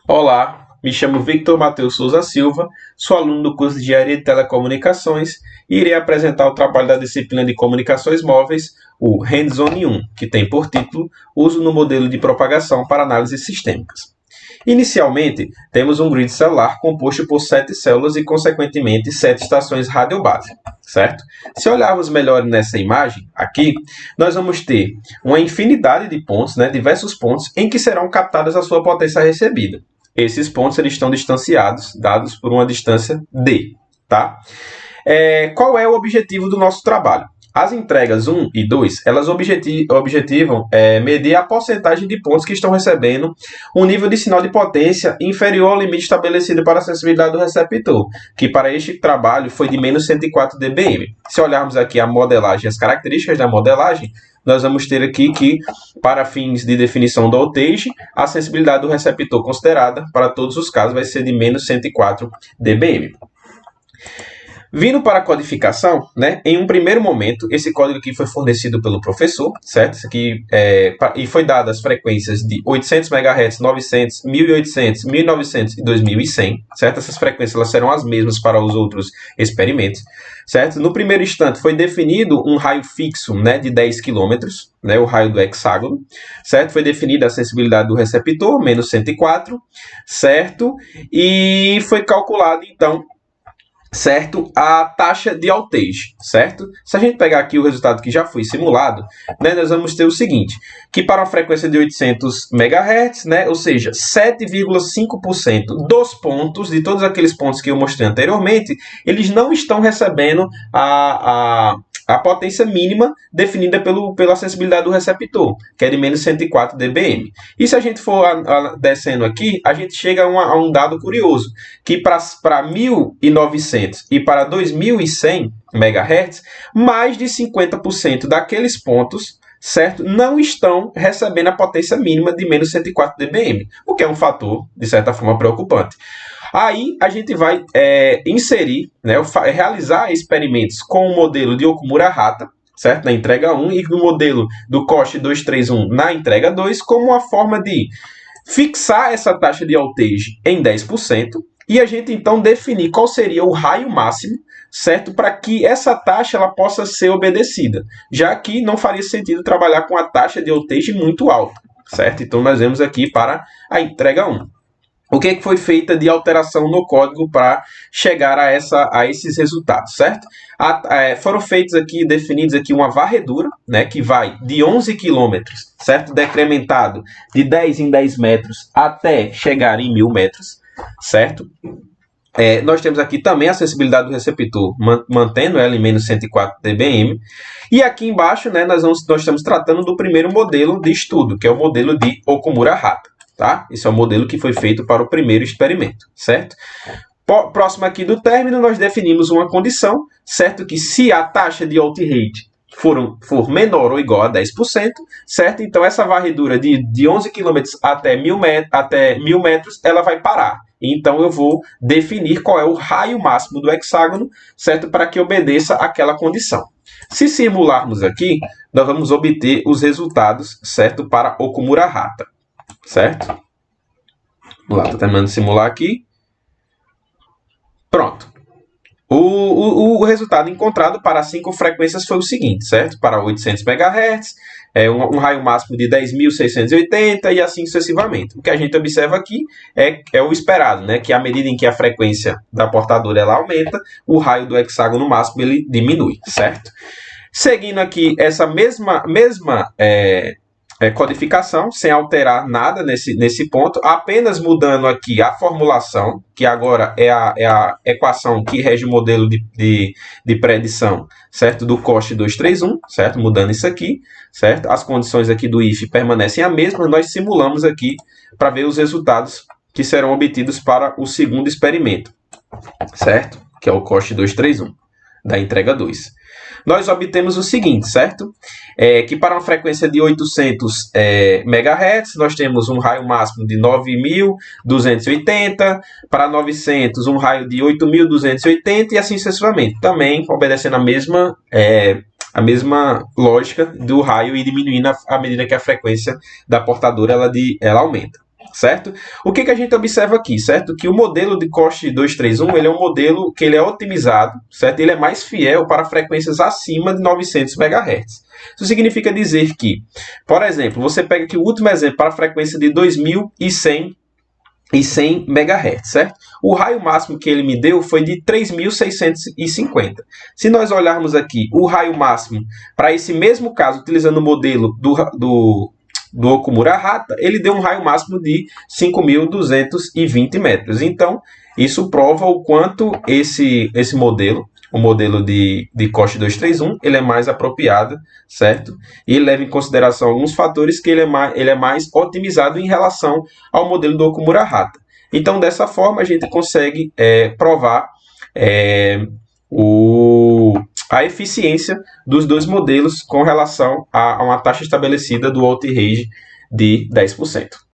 Olá, me chamo Victor Matheus Souza Silva, sou aluno do curso de Engenharia de Telecomunicações e irei apresentar o trabalho da disciplina de Comunicações Móveis, o Hands-on 1, que tem por título Uso no modelo de propagação para análises sistêmicas. Inicialmente, temos um grid celular composto por 7 células e, consequentemente, 7 estações radiobase, certo? Se olharmos melhor nessa imagem, aqui, nós vamos ter uma infinidade de pontos, diversos pontos, em que serão captadas a sua potência recebida. Esses pontos eles estão distanciados, dados por uma distância d. Tá? Qual é o objetivo do nosso trabalho? As entregas 1 e 2, elas objetivam medir a porcentagem de pontos que estão recebendo um nível de sinal de potência inferior ao limite estabelecido para a sensibilidade do receptor, que para este trabalho foi de menos 104 dBm. Se olharmos aqui a modelagem, as características da modelagem, nós vamos ter aqui que, para fins de definição do voltage, a sensibilidade do receptor considerada, para todos os casos, vai ser de menos 104 dBm. Vindo para a codificação, em um primeiro momento, esse código aqui foi fornecido pelo professor, certo? Isso aqui e foi dado as frequências de 800 MHz, 900, 1800, 1900 e 2100, certo? Essas frequências elas serão as mesmas para os outros experimentos, certo? No primeiro instante foi definido um raio fixo, de 10 km, o raio do hexágono, certo? Foi definida a sensibilidade do receptor, menos 104, certo? E foi calculado, então, certo? A taxa de voltage, certo? Se a gente pegar aqui o resultado que já foi simulado, nós vamos ter o seguinte, que para uma frequência de 800 MHz, ou seja, 7,5% dos pontos, de todos aqueles pontos que eu mostrei anteriormente, eles não estão recebendo a potência mínima definida pela sensibilidade do receptor, que é de menos 104 dBm. E se a gente for descendo aqui, a gente chega a um dado curioso, que para 1900 e para 2100 MHz, mais de 50% daqueles pontos, certo, não estão recebendo a potência mínima de menos 104 dBm, o que é um fator, de certa forma, preocupante. Aí a gente vai inserir, realizar experimentos com o modelo de Okumura-Hata, certo? Na entrega 1 e o modelo do Koch 231 na entrega 2, como uma forma de fixar essa taxa de voltage em 10% e a gente então definir qual seria o raio máximo, certo? Para que essa taxa ela possa ser obedecida, já que não faria sentido trabalhar com a taxa de voltage muito alta, certo? Então nós vemos aqui para a entrega 1. O que foi feita de alteração no código para chegar a esses resultados, certo? Foram feitos aqui, definidos aqui uma varredura, que vai de 11 km, certo? Decrementado de 10 em 10 metros até chegar em 1000 metros, certo? Nós temos aqui também a sensibilidade do receptor, mantendo ela em menos 104 dBm. E aqui embaixo, nós estamos tratando do primeiro modelo de estudo, que é o modelo de Okumura-Hata. Tá? Esse é o modelo que foi feito para o primeiro experimento, certo? Próximo aqui do término, nós definimos uma condição, certo? Que se a taxa de voltage for menor ou igual a 10%, certo? Então, essa varredura de 11 km até 1000 metros, ela vai parar. Então, eu vou definir qual é o raio máximo do hexágono, certo? Para que obedeça àquela condição. Se simularmos aqui, nós vamos obter os resultados, certo? Para Okumura-Hata. Certo? Vamos lá, estou terminando de simular aqui. Pronto. O resultado encontrado para as 5 frequências foi o seguinte, certo? Para 800 MHz, um raio máximo de 10.680 e assim sucessivamente. O que a gente observa aqui é o esperado, que à medida em que a frequência da portadora ela aumenta, o raio do hexágono máximo ele diminui, certo? Seguindo aqui essa mesma codificação, sem alterar nada nesse ponto, apenas mudando aqui a formulação, que agora é a equação que rege o modelo de predição, certo? Do Koch 231, certo? Mudando isso aqui, certo? As condições aqui do if permanecem as mesmas, nós simulamos aqui para ver os resultados que serão obtidos para o segundo experimento, certo? Que é o Koch 231, da entrega 2. Nós obtemos o seguinte, certo? Que para uma frequência de 800 MHz, nós temos um raio máximo de 9.280, para 900 um raio de 8.280 e assim sucessivamente. Também obedecendo a mesma lógica do raio e diminuindo à medida que a frequência da portadora ela aumenta. certo? O que a gente observa aqui, certo? Que o modelo de COST 231, ele é um modelo que ele é otimizado, certo? Ele é mais fiel para frequências acima de 900 MHz. Isso significa dizer que, por exemplo, você pega aqui o último exemplo para a frequência de 2100 e 100 MHz, certo? O raio máximo que ele me deu foi de 3.650. Se nós olharmos aqui o raio máximo para esse mesmo caso, utilizando o modelo do Okumura-Hata, ele deu um raio máximo de 5.220 metros. Então, isso prova o quanto esse modelo, o modelo de COST 231, ele é mais apropriado, certo? E ele leva em consideração alguns fatores que ele é mais otimizado em relação ao modelo do Okumura-Hata. Então, dessa forma, a gente consegue provar a eficiência dos dois modelos com relação a uma taxa estabelecida do out-range de 10%.